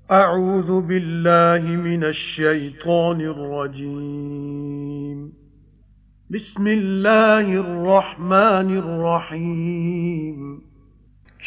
أعوذ بالله من الشيطان الرجيم بسم الله الرحمن الرحيم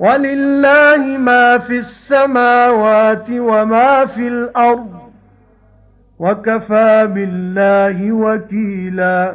ولله ما في السماوات وما في الأرض وكفى بالله وكيلا।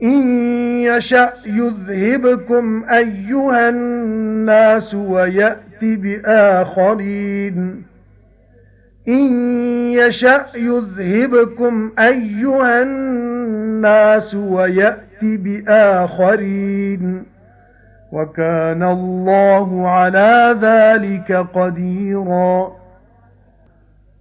إن يشأ يذهبكم أيها الناس ويأت بآخرين إن يشأ يذهبكم أيها الناس ويأت بآخرين وكان الله على ذلك قديرا।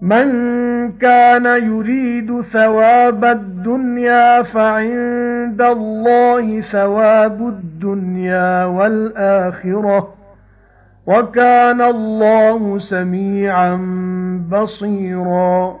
من كان يريد ثواب الدنيا فعند الله ثواب الدنيا والآخرة وكان الله سميعا بصيرا।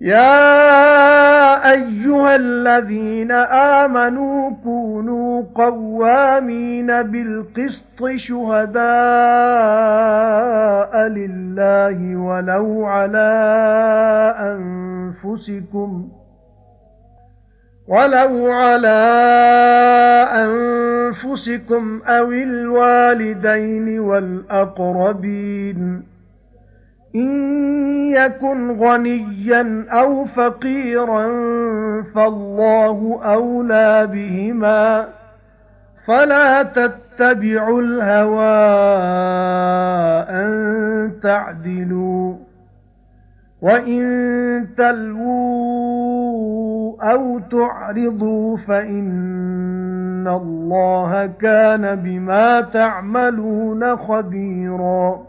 يا أيها الذين آمنوا كونوا قوامين بالقسط شهداء لله ولو على أنفسكم أو الوالدين والأقربين إن يكن غنيا أو فقيرا فالله أولى بهما فلا تتبعوا الهوى أن تعدلوا وإن تلووا أو تعرضوا فإن الله كان بما تعملون خبيرا۔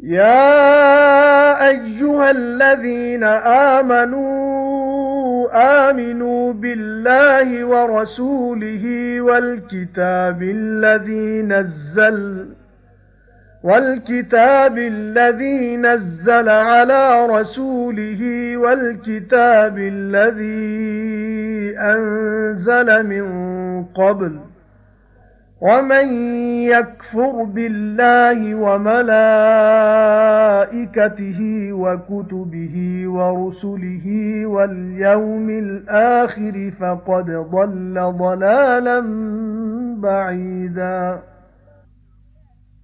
يا أيها الذين آمنوا بالله ورسوله والكتاب الذي نزل على رسوله والكتاب الذي أنزل من قبل ومن يكفر بالله وملائكته وكتبه ورسله واليوم الآخر فقد ضل ضلالا بعيدا۔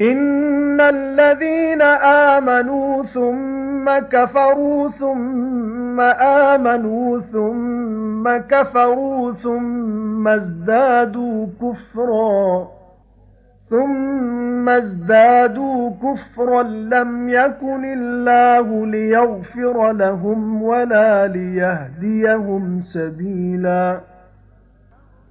إن الذين آمنوا ثم كفروا ثم آمنوا ثم كفروا ثم ازدادوا كفرا لم يكن الله ليغفر لهم ولا ليهديهم سبيلا।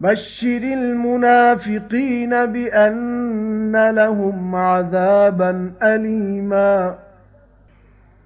بشر المنافقين بأن لهم عذابا أليما।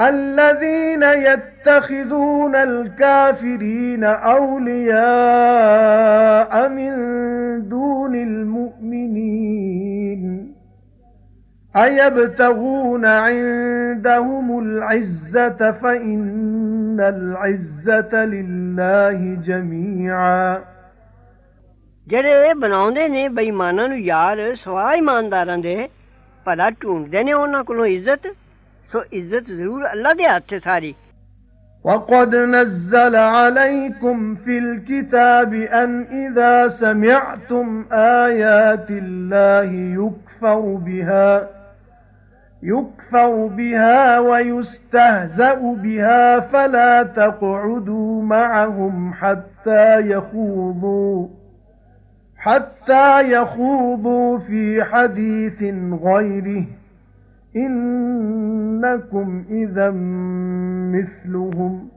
الذين يتخذون الكافرين أولياء من دون المؤمنين أيبتغون عندهم العزة فإن العزة لله جميعا ਜਿਹੜੇ ਬਣਾਉਂਦੇ ਨੇ ਬੇਈਮਾਨਾਂ ਨੂੰ ਯਾਰ ਸਵਾ ਇਮਾਨਦਾਰਾਂ ਦੇ ਭਲਾ ਢੂੰਡਦੇ ਨੇ ਉਹਨਾਂ ਕੋਲੋਂ ਇੱਜ਼ਤ ਸੋ ਇੱਜ਼ਤ ਜ਼ਰੂਰ ਅੱਲਾ ਦੇ ਹੱਥ 'ਚ ਸਾਰੀ وقد نزل عليكم في الكتاب أن إذا سمعتم آيات الله يكفر بها ويستهزأ بها فلا تقعدوا معهم حتى يخوضوا في حديث غيره إنكم إذا مثلهم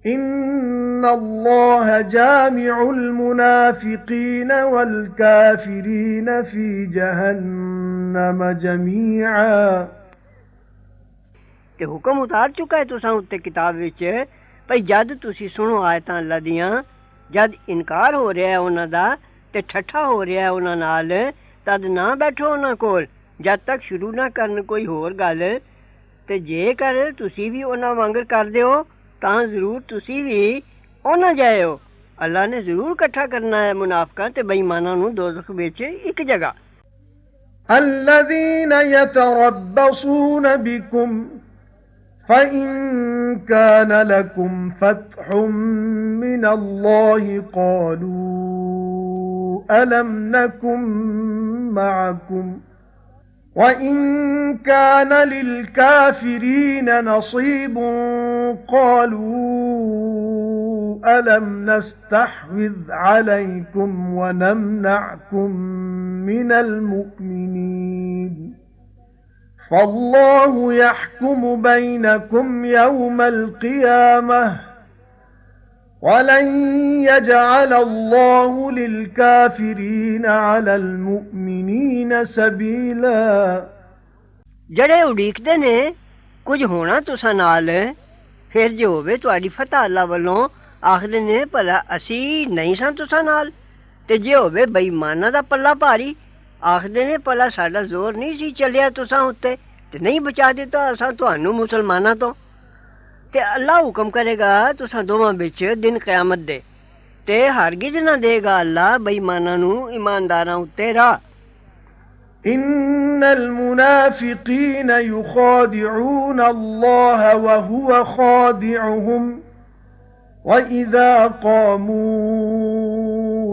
إن الله جامع المنافقين والكافرين في جهنم جميعا ਤੇ ਹੁਕਮ ਉਤਾਰ ਚੁੱਕਾ ਹੈ ਤੁਸਾਂ ਉੱਤੇ ਕਿਤਾਬ ਵਿੱਚ ਭਈ ਜਦ ਤੁਸੀਂ ਸੁਣੋ ਆਇਤਾਂ ਅੱਲਾ ਦੀਆਂ ਜਦ ਇਨਕਾਰ ਹੋ ਰਿਹਾ ਹੈ ਉਹਨਾਂ ਦਾ ਤੇ ਠੱਠਾ ਹੋ ਰਿਹਾ ਹੈ ਉਹਨਾਂ ਨਾਲ ਤਦ ਨਾ ਬੈਠੋ ਉਹਨਾਂ ਕੋਲ ਜਦ ਤੱਕ ਸ਼ੁਰੂ ਨਾ ਕਰਨ ਕੋਈ ਹੋਰ ਗੱਲ ਤੇ ਜੇਕਰ ਤੁਸੀਂ ਵੀ ਉਹਨਾਂ ਵਾਂਗਰ ਕਰਦੇ ਹੋ ਤਾਂ ਜ਼ਰੂਰ ਤੁਸੀਂ ਵੀ ਉਹਨਾਂ ਜਾਇਓ ਅੱਲਾ ਨੇ ਜ਼ਰੂਰ ਇਕੱਠਾ ਕਰਨਾ ਹੈ ਮੁਨਾਫਿਕਾਂ ਤੇ ਬੇਈਮਾਨਾਂ ਨੂੰ ਦੋਜ਼ਖ ਵਿੱਚ ਇੱਕ ਜਗ੍ਹਾ الذين يتربصون بكم فإن كان لكم فتح من الله قالوا ألم نكن معكم وَإِن كَانَ لِلْكَافِرِينَ نَصِيبٌ قَالُوا أَلَمْ نَسْتَحْوِذْ عَلَيْكُمْ وَنَمْنَعْكُمْ مِنَ الْمُؤْمِنِينَ فَاللَّهُ يَحْكُمُ بَيْنَكُمْ يَوْمَ الْقِيَامَةِ وَلَن يَجْعَلَ اللَّهُ لِلْكَافِرِينَ عَلَى الْمُؤْمِنِينَ سَبِيلًا ਜਿਹੜੇ ਉਡੀਕਦੇ ਨੇ ਕੁਝ ਹੋਣਾ ਤੁਸਾਂ ਨਾਲ ਫਿਰ ਜੇ ਹੋਵੇ ਤੁਹਾਡੀ ਫਤਹ ਅੱਲਾ ਵੱਲੋਂ ਆਖਦੇ ਨੇ ਭਲਾ ਅਸੀਂ ਨਹੀਂ ਸਾਂ ਤੁਸਾਂ ਨਾਲ ਤੇ ਜੇ ਹੋਵੇ ਬੇਈਮਾਨਾਂ ਦਾ ਪੱਲਾ ਭਾਰੀ ਆਖਦੇ ਨੇ ਭਲਾ ਸਾਡਾ ਜ਼ੋਰ ਨਹੀਂ ਸੀ ਚੱਲਿਆ ਤੁਸਾਂ ਉੱਤੇ ਤੇ ਨਹੀਂ ਬਚਾ ਦਿੱਤਾ ਅਸਾਂ ਤੁਹਾਨੂੰ ਮੁਸਲਮਾਨਾਂ ਤੋਂ ਤੇ ਅੱਲਾ ਹੁਕਮ ਕਰੇਗਾ ਤੁਸਾਂ ਦੋਵਾਂ ਵਿੱਚ ਦਿਨ ਕਿਆਮਤ ਦੇ ਤੇ ਹਰਗਿਜ਼ ਨਾ ਦੇਗਾ ਅੱਲਾ ਬੇਈਮਾਨਾਂ ਨੂੰ ਇਮਾਨਦਾਰਾਂ ਉੱਤੇ ਰਾਹ إن المنافقين يخادعون الله وهو خادعهم وإذا قاموا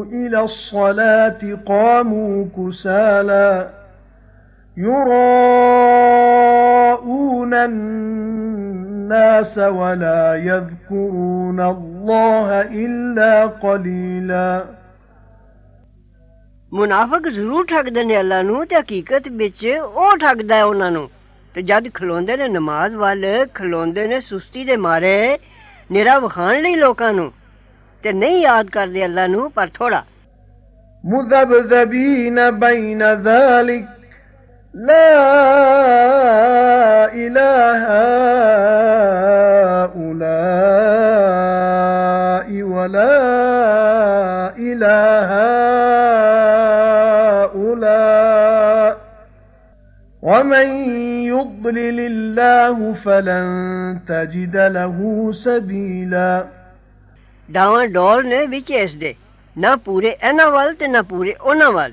إلى الصلاة قاموا كسالى يراءون الناس ولا يذكرون الله إلا قليلا ਮੁਨਾਫਿਕ ਜ਼ਰੂਰ ਠੱਗਦੇ ਨੇ ਅੱਲਾ ਨੂੰ ਤੇ ਹਕੀਕਤ ਵਿੱਚ ਉਹ ਠੱਗਦਾ ਹੈ ਉਹਨਾਂ ਨੂੰ ਤੇ ਜਦ ਖਲੋਂਦੇ ਨੇ ਨਮਾਜ਼ ਵੱਲ ਖਲੋਂਦੇ ਨੇ ਸੁਸਤੀ ਦੇ ਮਾਰੇ ਨਿਰਾ ਵਿਖਾਣ ਲਈ ਲੋਕਾਂ ਨੂੰ ਤੇ ਨਹੀਂ ਯਾਦ ਕਰਦੇ ਅੱਲਾ ਨੂੰ ਪਰ ਥੋੜਾ مذبذبين بين ذلك لا إله هؤلاء ولا إله هؤلاء ومن يضلل الله فلن تجد له سبيلا ਡਾਵਾਂ ਡੋਲ ਨੇ ਵਿੱਚ ਇਸ ਦੇ ਨਾ ਪੂਰੇ ਇਹਨਾਂ ਵੱਲ ਤੇ ਨਾ ਪੂਰੇ ਉਹਨਾਂ ਵੱਲ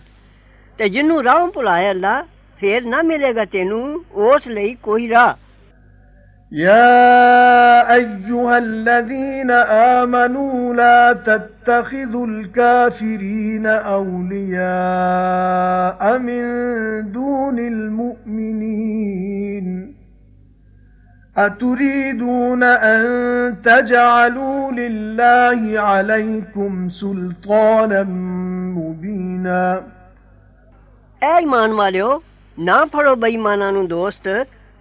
ਤੇ ਜਿਹਨੂੰ ਰਾਹ ਭੁਲਾਏ ਅੱਲਾ ਫੇਰ ਨਾ ਮਿਲੇਗਾ ਤੈਨੂੰ ਉਸ ਲਈ ਕੋਈ ਰਾਹ يا أيها الذين آمنوا لا تتخذوا الكافرين أولياء من دون المؤمنين أتريدون أن تجعلوا لله عليكم سلطانا مبينا ਐ ਈਮਾਨ ਵਾਲਿਓ ਨਾ ਫੜੋ ਬੇਈਮਾਨਾਂ ਨੂੰ ਦੋਸਤ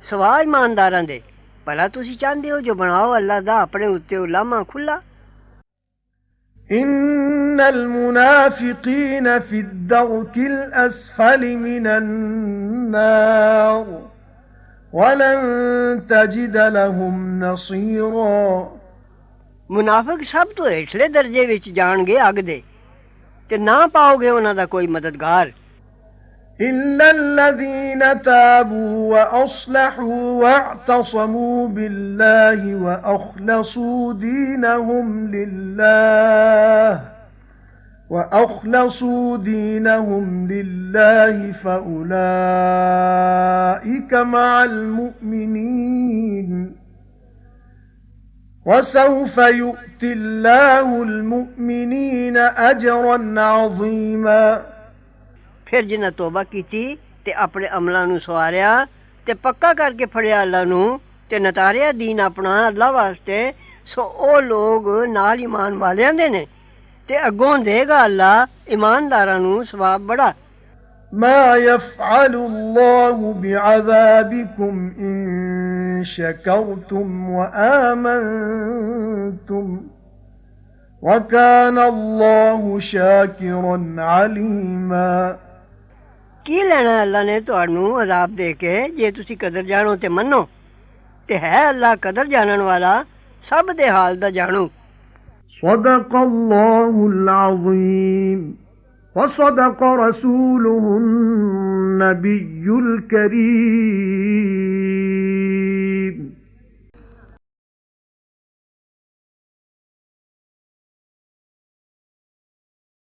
ਸਵਾ ਇਮਾਨਦਾਰਾਂ ਦੇ ਭਲਾ ਤੁਸੀਂ ਚਾਹੁੰਦੇ ਹੋ ਜੋ ਬਣਾਓ ਅੱਲਾ ਦਾ ਆਪਣੇ ਉੱਤੇ ਉਲਾਮਾ ਖੁੱਲਾ إن المنافقين في الدرك الأسفل من النار وَلَن تَجِدَ لَهُمْ نَصِيرًا ਮੁਨਾਫਿਕ ਸਭ ਤੋਂ ਹੇਠਲੇ ਦਰਜੇ ਵਿੱਚ ਜਾਣਗੇ ਅੱਗ ਦੇ ਤੇ ਨਾ ਪਾਓਗੇ ਉਹਨਾਂ ਦਾ ਕੋਈ ਮਦਦਗਾਰ إِلَّا الَّذِينَ تَابُوا وَأَصْلَحُوا وَاعْتَصَمُوا بِاللَّهِ وَأَخْلَصُوا دِينَهُمْ لِلَّهِ فَأُولَئِكَ مَعَ الْمُؤْمِنِينَ وَسَوْفَ يُؤْتِ اللَّهُ الْمُؤْمِنِينَ أَجْرًا عَظِيمًا ਫਿਰ ਜਿਨ੍ਹਾਂ ਤੋਬਾ ਕੀਤੀ ਤੇ ਆਪਣੇ ਅਮਲਾਂ ਨੂੰ ਸਵਾਰਿਆ ਤੇ ਪੱਕਾ ਕਰਕੇ ਫੜਿਆ ਅੱਲਾ ਨੂੰ ਤੇ ਨਤਾਰਿਆ ਦੀਨ ਆਪਣਾ ਅੱਲਾ ਵਾਸਤੇ ਸੋ ਉਹ ਲੋਕ ਨਾਲ ਈਮਾਨ ਵਾਲਿਆਂ ਦੇ ਨੇ ਤੇ ਅੱਗੋਂ ਦੇਗਾ ਅੱਲਾ ਈਮਾਨਦਾਰਾਂ ਨੂੰ ਸਵਾਬ ਬੜਾ مَا يَفْعَلُ اللَّهُ بِعَذَابِكُمْ إِن شَكَرْتُمْ وَآمَنْتُمْ وَكَانَ اللَّهُ شَاكِرًا عَلِيمًا ਕੀ ਲੈਣਾ ਅੱਲਾ ਨੇ ਤੁਹਾਨੂੰ ਅਜ਼ਾਬ ਦੇ ਕੇ ਜੇ ਤੁਸੀਂ ਕਦਰ ਜਾਣੋ ਤੇ ਮੰਨੋ ਤੇ ਹੈ ਅੱਲਾ ਕਦਰ ਜਾਣਨ ਵਾਲਾ ਸਭ ਦੇ ਹਾਲ ਦਾ ਜਾਣੂ صدق الله العظيم وصدق رسوله النبي الكريم